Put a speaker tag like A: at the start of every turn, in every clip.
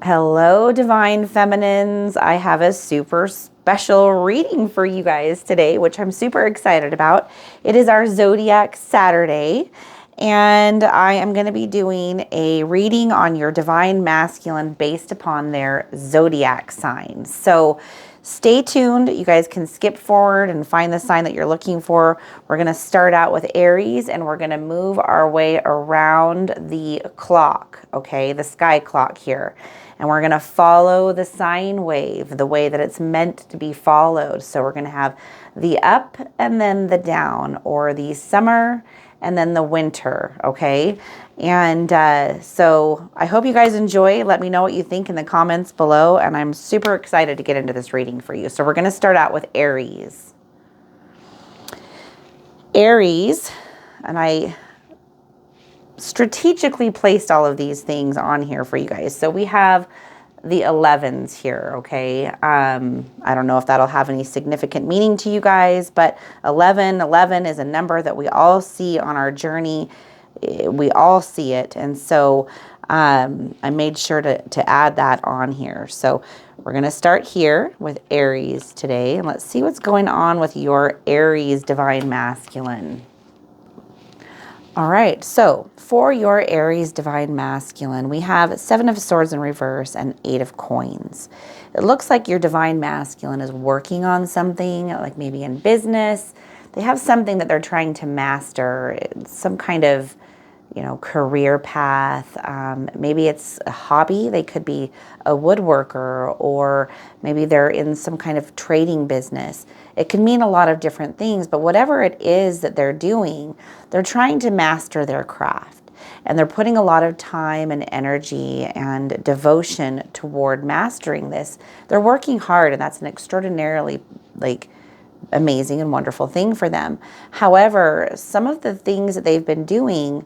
A: Hello, Divine Feminines. I have a super special reading for you guys today, which I'm super excited about. It is our Zodiac Saturday, and I am going to be doing a reading on your Divine Masculine based upon their Zodiac signs. So stay tuned. You guys can skip forward and find the sign that you're looking for. We're going to start out with Aries, and we're going to move our way around the clock, okay, the sky clock here. And we're going to follow the sine wave the way that it's meant to be followed. So we're going to have the up and then the down, or the summer and then the winter, okay? And so I hope you guys enjoy. Let me know what you think in the comments below. And I'm super excited to get into this reading for you. So we're going to start out with Aries. Aries, and I strategically placed all of these things on here for you guys. So we have the 11s here, okay? I don't know if that'll have any significant meaning to you guys, but 11 is a number that we all see on our journey. We all see it. And so I made sure to add that on here. So we're going to start here with Aries today, and let's see what's going on with your Aries Divine Masculine. All right, so for your Aries Divine Masculine, we have 7 of Swords in reverse and 8 of Coins. It looks like your Divine Masculine is working on something, like maybe in business. They have something that they're trying to master, some kind of, career path. Maybe it's a hobby. They could be a woodworker, or maybe they're in some kind of trading business. It can mean a lot of different things, but whatever it is that they're doing, they're trying to master their craft. And they're putting a lot of time and energy and devotion toward mastering this. They're working hard, and that's an extraordinarily, amazing and wonderful thing for them. However, some of the things that they've been doing,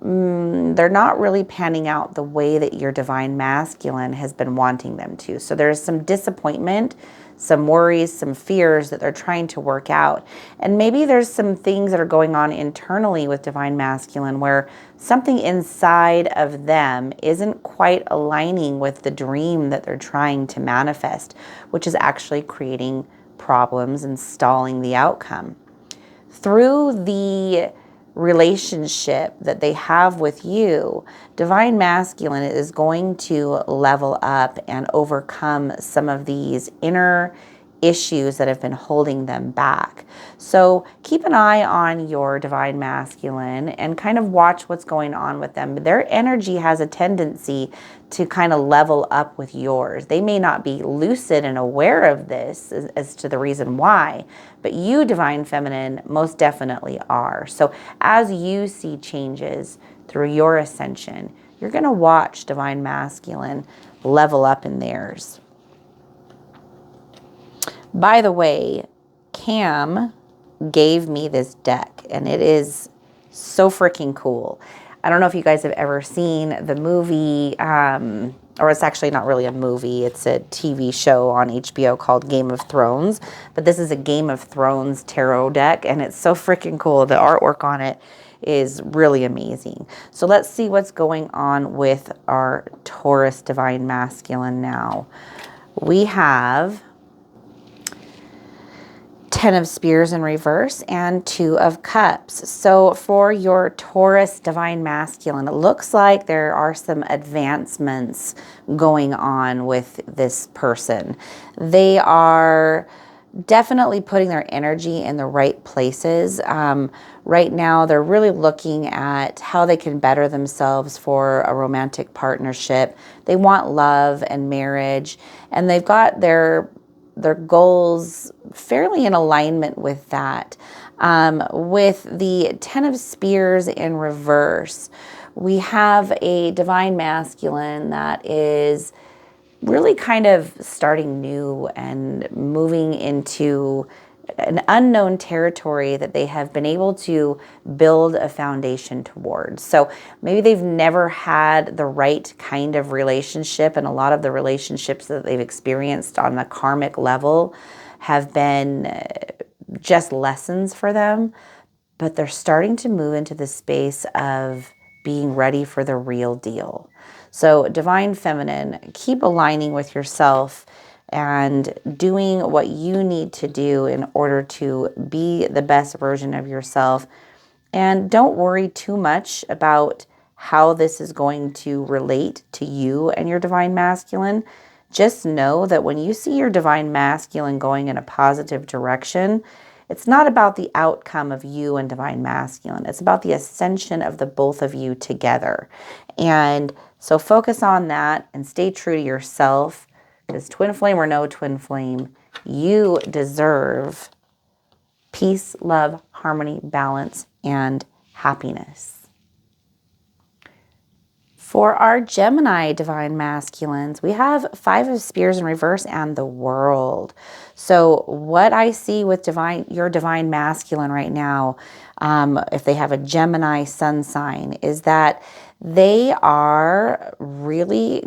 A: they're not really panning out the way that your Divine Masculine has been wanting them to. So there's some disappointment, some worries, some fears that they're trying to work out. And maybe there's some things that are going on internally with Divine Masculine where something inside of them isn't quite aligning with the dream that they're trying to manifest, which is actually creating problems and stalling the outcome. Through the relationship that they have with you, Divine Masculine is going to level up and overcome some of these inner issues that have been holding them back. So keep an eye on your Divine Masculine and kind of watch what's going on with them. Their energy has a tendency to kind of level up with yours. They may not be lucid and aware of this as to the reason why, but you, Divine Feminine, most definitely are. So as you see changes through your ascension, you're going to watch Divine Masculine level up in theirs. By the way, Cam gave me this deck, and it is so freaking cool. I don't know if you guys have ever seen the movie, or it's actually not really a movie. It's a TV show on HBO called Game of Thrones. But this is a Game of Thrones tarot deck, and it's so freaking cool. The artwork on it is really amazing. So let's see what's going on with our Taurus Divine Masculine now. We have 10 of Spears in reverse and 2 of Cups. So for your Taurus Divine Masculine, it looks like there are some advancements going on with this person. They are definitely putting their energy in the right places. Right now, they're really looking at how they can better themselves for a romantic partnership. They want love and marriage, and they've got their goals fairly in alignment with that. With the 10 of Spears in reverse, we have a Divine Masculine that is really kind of starting new and moving into an unknown territory that they have been able to build a foundation towards. So maybe they've never had the right kind of relationship, and a lot of the relationships that they've experienced on the karmic level have been just lessons for them, but they're starting to move into the space of being ready for the real deal. So divine feminine, keep aligning with yourself and doing what you need to do in order to be the best version of yourself. And don't worry too much about how this is going to relate to you and your divine masculine. Just know that when you see your divine masculine going in a positive direction, it's not about the outcome of you and divine masculine. It's about the ascension of the both of you together. And so focus on that and stay true to yourself, because twin flame or no twin flame, you deserve peace, love, harmony, balance, and happiness. For our Gemini divine masculines, we have 5 of Spears in reverse and the World. So what I see with your divine masculine right now, if they have a Gemini sun sign, is that they are really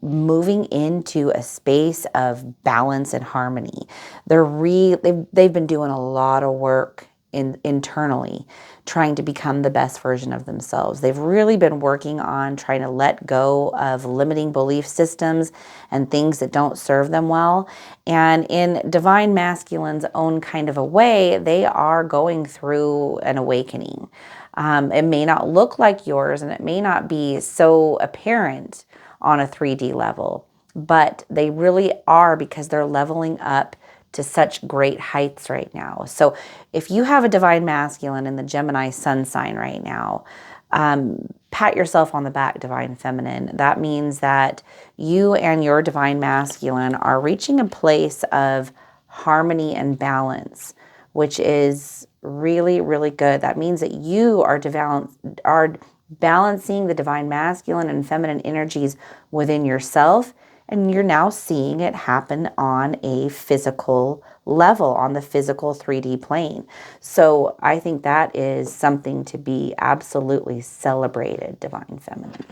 A: moving into a space of balance and harmony. They've been doing a lot of work internally, trying to become the best version of themselves. They've really been working on trying to let go of limiting belief systems and things that don't serve them well. And in divine masculine's own kind of a way, they are going through an awakening. It may not look like yours, and it may not be so apparent on a 3D level, but they really are, because they're leveling up to such great heights right now. So if you have a divine masculine in the Gemini sun sign right now, pat yourself on the back, divine feminine. That means that you and your divine masculine are reaching a place of harmony and balance, which is really, really good. That means that you are balancing the divine masculine and feminine energies within yourself, and you're now seeing it happen on a physical level, on the physical 3D plane. So I think that is something to be absolutely celebrated, divine feminine.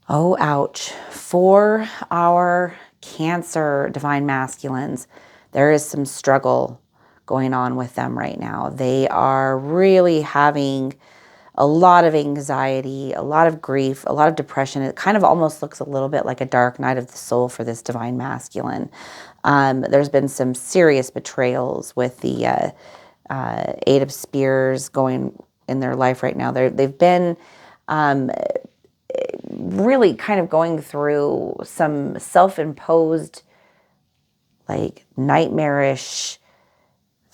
A: Oh, ouch. For our Cancer divine masculines, there is some struggle going on with them right now. They are really having a lot of anxiety, a lot of grief, a lot of depression. It kind of almost looks a little bit like a dark night of the soul for this divine masculine. There's been some serious betrayals with the 8 of Spears going in their life right now. They've been really kind of going through some self-imposed, like nightmarish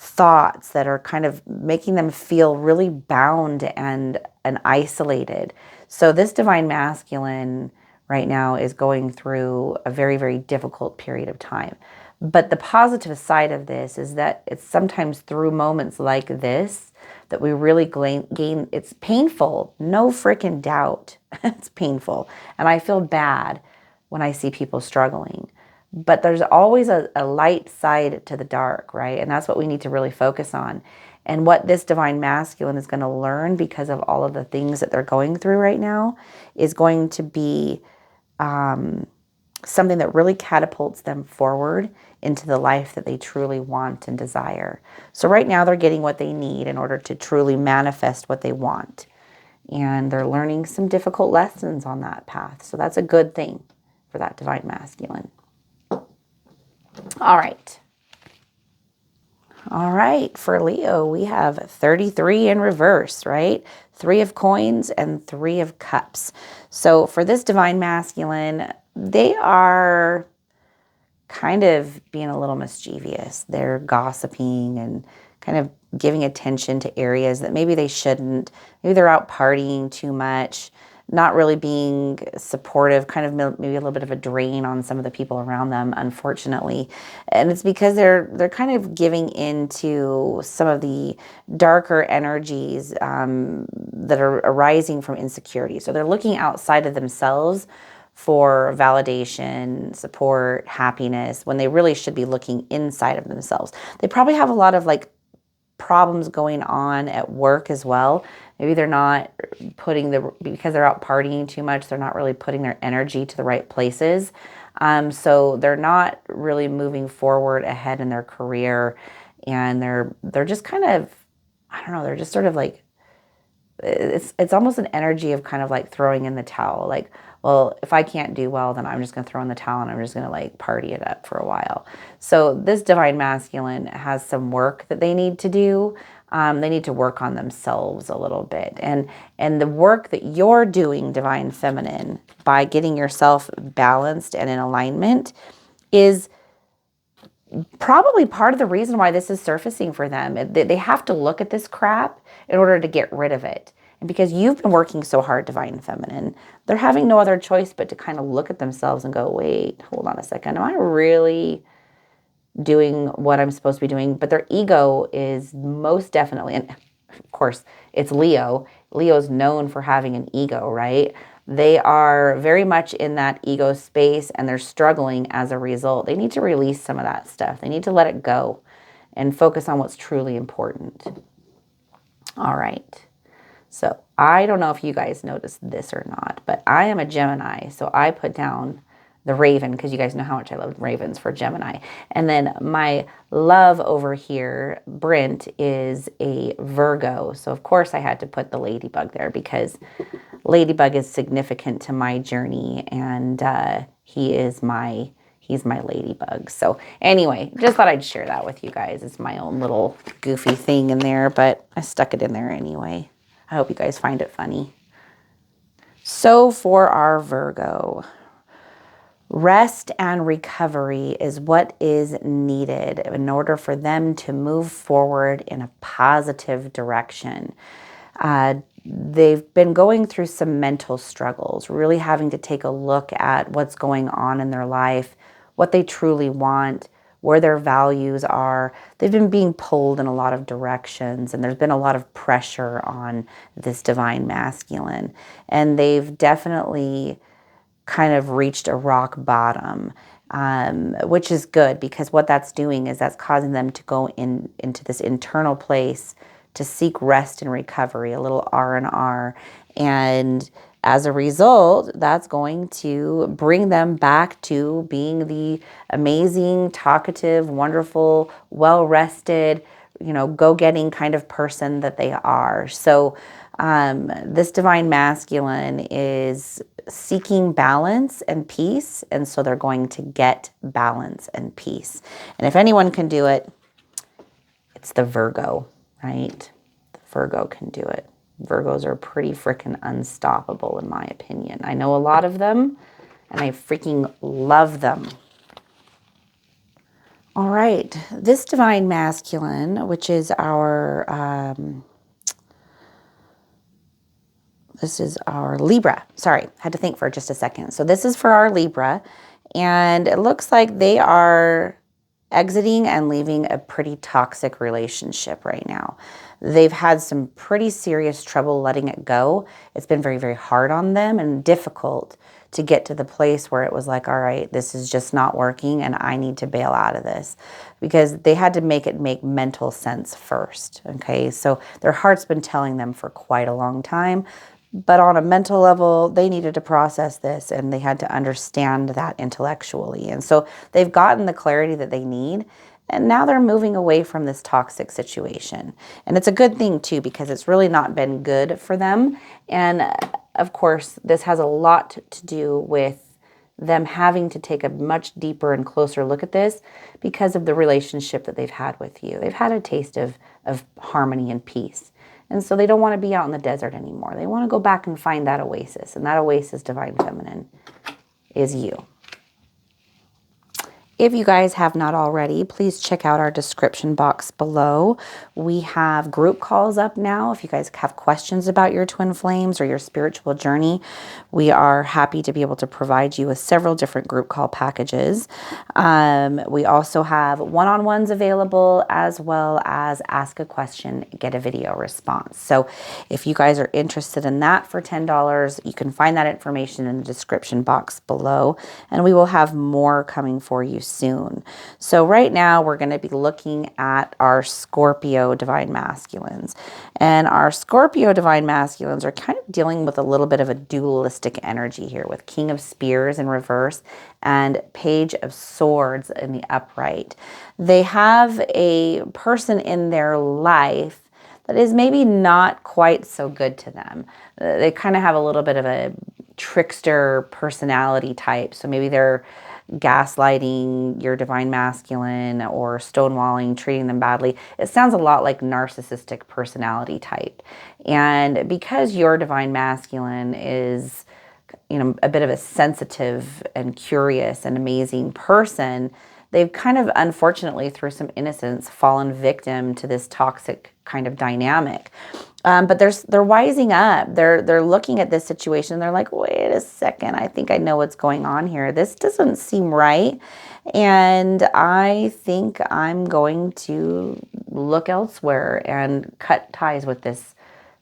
A: thoughts that are kind of making them feel really bound and isolated. So this divine masculine right now is going through a very, very difficult period of time. But the positive side of this is that it's sometimes through moments like this that we really gain. It's painful, no freaking doubt. It's painful. And I feel bad when I see people struggling. But there's always a light side to the dark, right? And that's what we need to really focus on. And what this divine masculine is going to learn, because of all of the things that they're going through right now, is going to be something that really catapults them forward into the life that they truly want and desire. So right now they're getting what they need in order to truly manifest what they want. And they're learning some difficult lessons on that path. So that's a good thing for that divine masculine. All right. All right, for Leo, we have 33 in reverse, right? 3 of coins and 3 of cups. So for this divine masculine, they are kind of being a little mischievous. They're gossiping and kind of giving attention to areas that maybe they shouldn't. Maybe they're out partying too much, not really being supportive, kind of maybe a little bit of a drain on some of the people around them, unfortunately. And it's because they're kind of giving into some of the darker energies that are arising from insecurity. So they're looking outside of themselves for validation, support, happiness, when they really should be looking inside of themselves. They probably have a lot of problems going on at work as well. Maybe they're not because they're out partying too much, they're not really putting their energy to the right places. So they're not really moving forward ahead in their career, and they're just kind of, I don't know, they're just sort of it's almost an energy of kind of like throwing in the towel. Like, well, if I can't do well, then I'm just going to throw in the towel and I'm just going to like party it up for a while. So this divine masculine has some work that they need to do. They need to work on themselves a little bit. And the work that you're doing, divine feminine, by getting yourself balanced and in alignment is probably part of the reason why this is surfacing for them. They have to look at this crap in order to get rid of it. And because you've been working so hard, divine feminine, they're having no other choice but to kind of look at themselves and go, wait, hold on a second. Am I really doing what I'm supposed to be doing? But their ego is most definitely, and of course, it's Leo. Leo's known for having an ego, right? They are very much in that ego space and they're struggling as a result. They need to release some of that stuff. They need to let it go and focus on what's truly important. All right. So I don't know if you guys noticed this or not, but I am a Gemini. So I put down the raven because you guys know how much I love ravens for Gemini. And then my love over here, Brent, is a Virgo. So of course I had to put the ladybug there because ladybug is significant to my journey, and he's my ladybug. So anyway, just thought I'd share that with you guys. It's my own little goofy thing in there, but I stuck it in there anyway. I hope you guys find it funny. So for our Virgo, rest and recovery is what is needed in order for them to move forward in a positive direction. They've been going through some mental struggles, really having to take a look at what's going on in their life, what they truly want, where their values are. They've been being pulled in a lot of directions, and there's been a lot of pressure on this divine masculine. And they've definitely kind of reached a rock bottom, which is good, because what that's doing is that's causing them to go into this internal place to seek rest and recovery, a little R&R. And as a result, that's going to bring them back to being the amazing, talkative, wonderful, well-rested, go-getting kind of person that they are. So this divine masculine is seeking balance and peace, and so they're going to get balance and peace. And if anyone can do it, it's the Virgo, right? The Virgo can do it. Virgos are pretty freaking unstoppable, in my opinion. I know a lot of them, and I freaking love them. All right, this divine masculine, which is our Libra. Sorry, had to think for just a second. So this is for our Libra, and it looks like they are exiting and leaving a pretty toxic relationship right now. They've had some pretty serious trouble letting it go. It's been very, very hard on them and difficult to get to the place where it was like, all right, this is just not working and I need to bail out of this, because they had to make it make mental sense first. Okay, so their heart's been telling them for quite a long time, but on a mental level, they needed to process this and they had to understand that intellectually. And so they've gotten the clarity that they need. And now they're moving away from this toxic situation. And it's a good thing too, because it's really not been good for them. And of course, this has a lot to do with them having to take a much deeper and closer look at this because of the relationship that they've had with you. They've had a taste of harmony and peace. And so they don't want to be out in the desert anymore. They want to go back and find that oasis. And that oasis, divine feminine, is you. If you guys have not already, please check out our description box below. We have group calls up now. If you guys have questions about your twin flames or your spiritual journey, we are happy to be able to provide you with several different group call packages. We also have one-on-ones available, as well as ask a question, get a video response. So if you guys are interested in that for $10, you can find that information in the description box below, and we will have more coming for you soon. So right now we're going to be looking at our Scorpio divine masculines, and our Scorpio divine masculines are kind of dealing with a little bit of a dualistic energy here, with King of Spears in reverse and Page of Swords in the upright. They have a person in their life that is maybe not quite so good to them. They kind of have a little bit of a trickster personality type. So maybe they're gaslighting your divine masculine or stonewalling, treating them badly. It sounds a lot like narcissistic personality type. And because your divine masculine is, a bit of a sensitive and curious and amazing person, they've kind of, unfortunately, through some innocence, fallen victim to this toxic kind of dynamic. But they're wising up. They're looking at this situation. They're like, wait a second. I think I know what's going on here. This doesn't seem right. And I think I'm going to look elsewhere and cut ties with this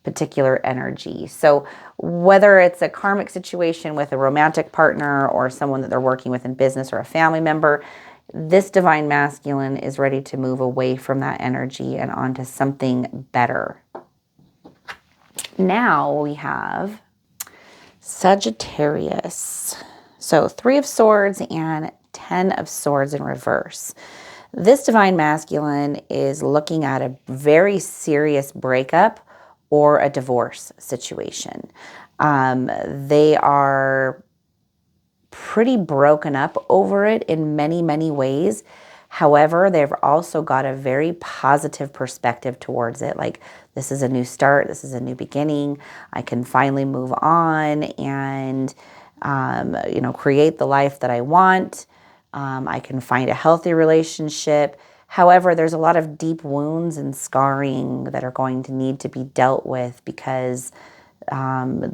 A: particular energy. So whether it's a karmic situation with a romantic partner or someone that they're working with in business or a family member, this divine masculine is ready to move away from that energy and onto something better. Now we have Sagittarius. So 3 of Swords and 10 of Swords in reverse. This divine masculine is looking at a very serious breakup or a divorce situation. They are pretty broken up over it in many, many ways. However, they've also got a very positive perspective towards it. Like, this is a new start. This is a new beginning. I can finally move on and, create the life that I want. I can find a healthy relationship. However, there's a lot of deep wounds and scarring that are going to need to be dealt with because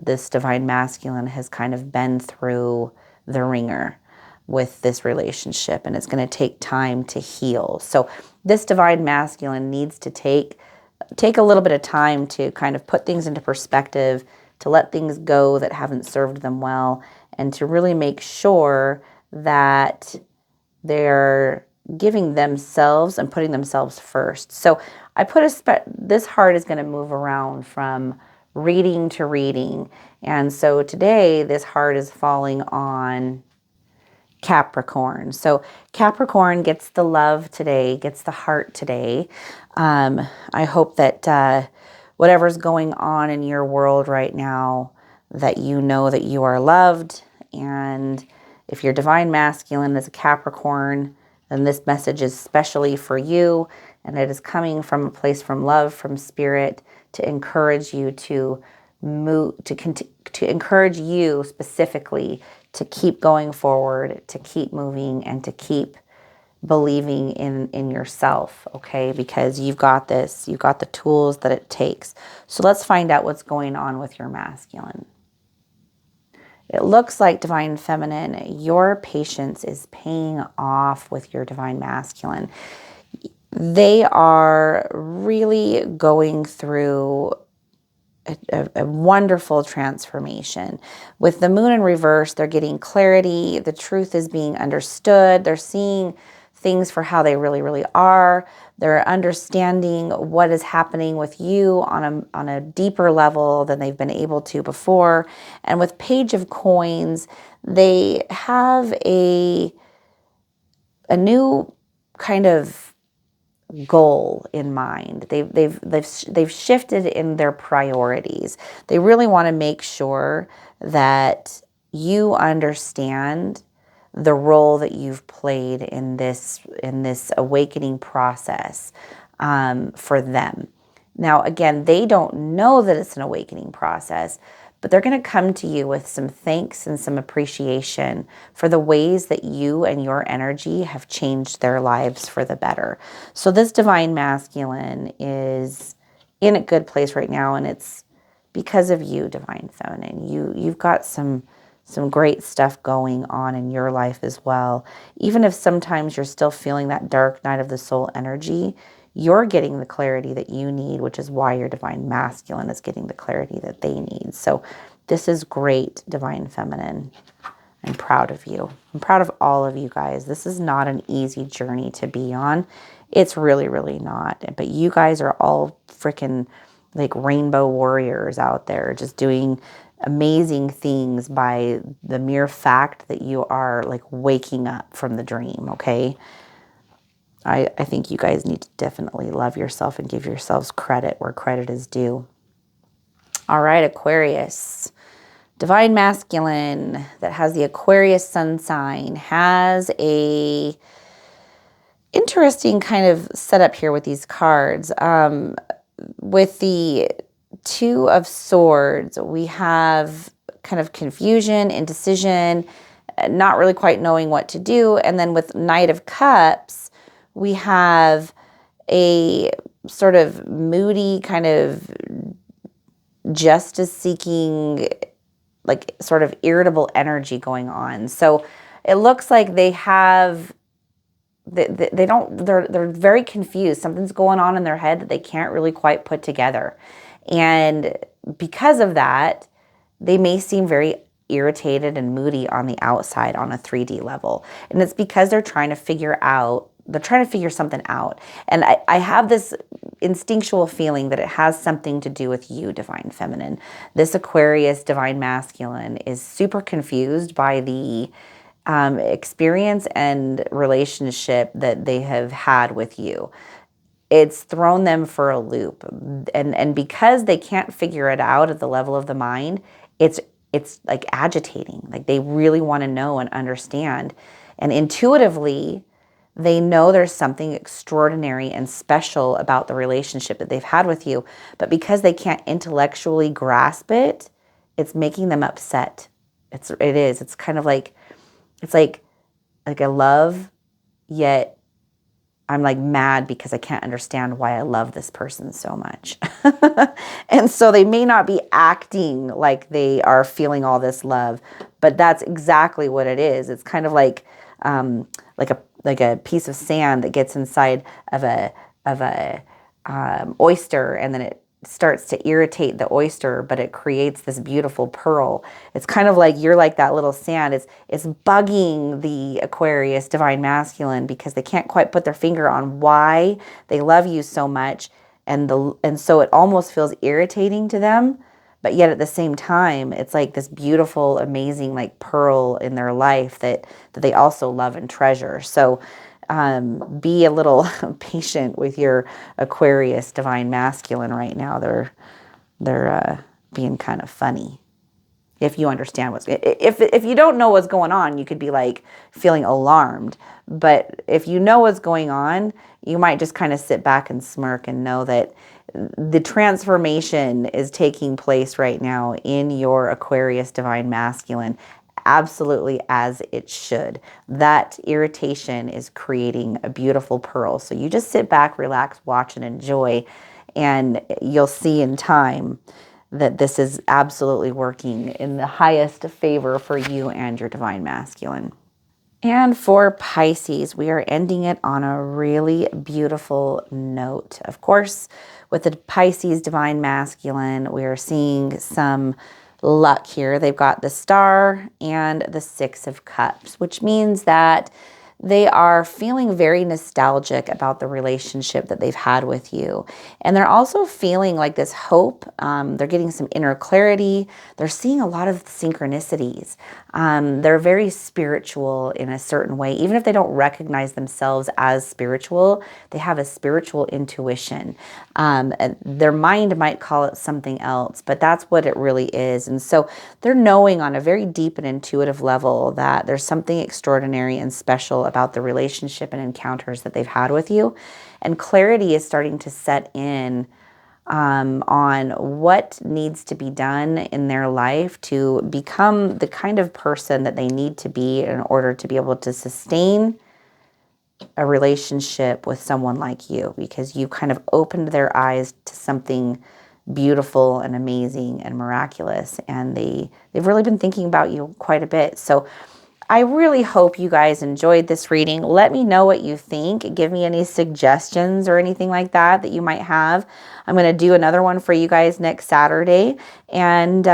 A: this divine masculine has kind of been through the ringer with this relationship, and it's going to take time to heal. So this divine masculine needs to take a little bit of time to kind of put things into perspective, to let things go that haven't served them well, and to really make sure that they're giving themselves and putting themselves first. So I put this heart is going to move around from reading to reading. And so today this heart is falling on Capricorn. So Capricorn gets the love today, gets the heart today. I hope that whatever's going on in your world right now, that you know that you are loved. And if your divine masculine is a Capricorn, then this message is specially for you. And it is coming from a place from love, from spirit, to encourage you to move, to encourage you specifically to keep going forward, to keep moving, and to keep believing in yourself, okay? Because you've got this, you've got the tools that it takes. So let's find out what's going on with your masculine. It looks like, divine feminine, your patience is paying off with your divine masculine. They are really going through a wonderful transformation. With the moon in reverse, they're getting clarity. The truth is being understood. They're seeing things for how they really, really are. They're understanding what is happening with you on a deeper level than they've been able to before. And with Page of Coins, they have a new kind of goal in mind. They've shifted in their priorities. They really want to make sure that you understand the role that you've played in this awakening process for them. Now, again, they don't know that it's an awakening process, but they're going to come to you with some thanks and some appreciation for the ways that you and your energy have changed their lives for the better. So this divine masculine is in a good place right now, and it's because of you, divine feminine. You've got some great stuff going on in your life as well. Even if sometimes you're still feeling that dark night of the soul energy, you're getting the clarity that you need, which is why your divine masculine is getting the clarity that they need. So this is great, divine feminine. I'm proud of you. I'm proud of all of you guys. This is not an easy journey to be on. It's really, really not. But you guys are all freaking like rainbow warriors out there, just doing amazing things by the mere fact that you are like waking up from the dream, okay? I think you guys need to definitely love yourself and give yourselves credit where credit is due. All right, Aquarius. Divine Masculine that has the Aquarius sun sign has a interesting kind of setup here with these cards. With the Two of Swords, we have kind of confusion, indecision, not really quite knowing what to do. And then with Knight of Cups, we have a sort of moody kind of justice-seeking, like sort of irritable energy going on. So it looks like they have, they're very confused. Something's going on in their head that they can't really quite put together. And because of that, they may seem very irritated and moody on the outside on a 3D level. And it's because they're trying to figure something out. And I have this instinctual feeling that it has something to do with you, Divine Feminine. This Aquarius Divine Masculine is super confused by the experience and relationship that they have had with you. It's thrown them for a loop. And because they can't figure it out at the level of the mind, it's like agitating. Like they really want to know and understand. And intuitively, they know there's something extraordinary and special about the relationship that they've had with you. But because they can't intellectually grasp it, it's making them upset. It's kind of like, it's like I love, yet I'm like mad because I can't understand why I love this person so much. And so they may not be acting like they are feeling all this love, but that's exactly what it is. It's kind of like a piece of sand that gets inside of a oyster, and then it starts to irritate the oyster, but it creates this beautiful pearl. It's kind of like you're like that little sand. It's bugging the Aquarius Divine Masculine because they can't quite put their finger on why they love you so much, and so it almost feels irritating to them. But yet at the same time, it's like this beautiful, amazing like pearl in their life that they also love and treasure. So be a little patient with your Aquarius Divine Masculine right now. They're being kind of funny. If you understand if you don't know what's going on, you could be like feeling alarmed. But if you know what's going on, you might just kind of sit back and smirk and know that the transformation is taking place right now in your Aquarius Divine Masculine, absolutely as it should. That irritation is creating a beautiful pearl. So you just sit back, relax, watch, and enjoy, and you'll see in time that this is absolutely working in the highest favor for you and your Divine Masculine. And for Pisces, we are ending it on a really beautiful note. Of course, with the Pisces Divine Masculine, we are seeing some luck here. They've got the Star and the Six of Cups, which means that they are feeling very nostalgic about the relationship that they've had with you. And they're also feeling like this hope. They're getting some inner clarity. They're seeing a lot of synchronicities. They're very spiritual in a certain way. Even if they don't recognize themselves as spiritual, they have a spiritual intuition. Their mind might call it something else, but that's what it really is. And so they're knowing on a very deep and intuitive level that there's something extraordinary and special about the relationship and encounters that they've had with you. And clarity is starting to set in on what needs to be done in their life to become the kind of person that they need to be in order to be able to sustain a relationship with someone like you, because you kind of opened their eyes to something beautiful and amazing and miraculous, and they've really been thinking about you quite a bit. So I really hope you guys enjoyed this reading. Let me know what you think. Give me any suggestions or anything like that you might have. I'm going to do another one for you guys next Saturday. And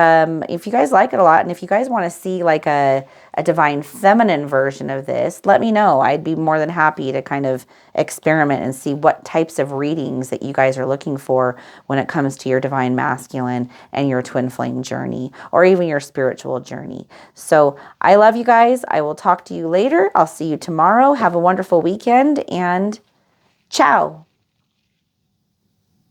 A: if you guys like it a lot, and if you guys want to see like a Divine Feminine version of this, let me know. I'd be more than happy to kind of experiment and see what types of readings that you guys are looking for when it comes to your Divine Masculine and your twin flame journey, or even your spiritual journey. So I love you guys. I will talk to you later. I'll see you tomorrow. Have a wonderful weekend, and Ciao.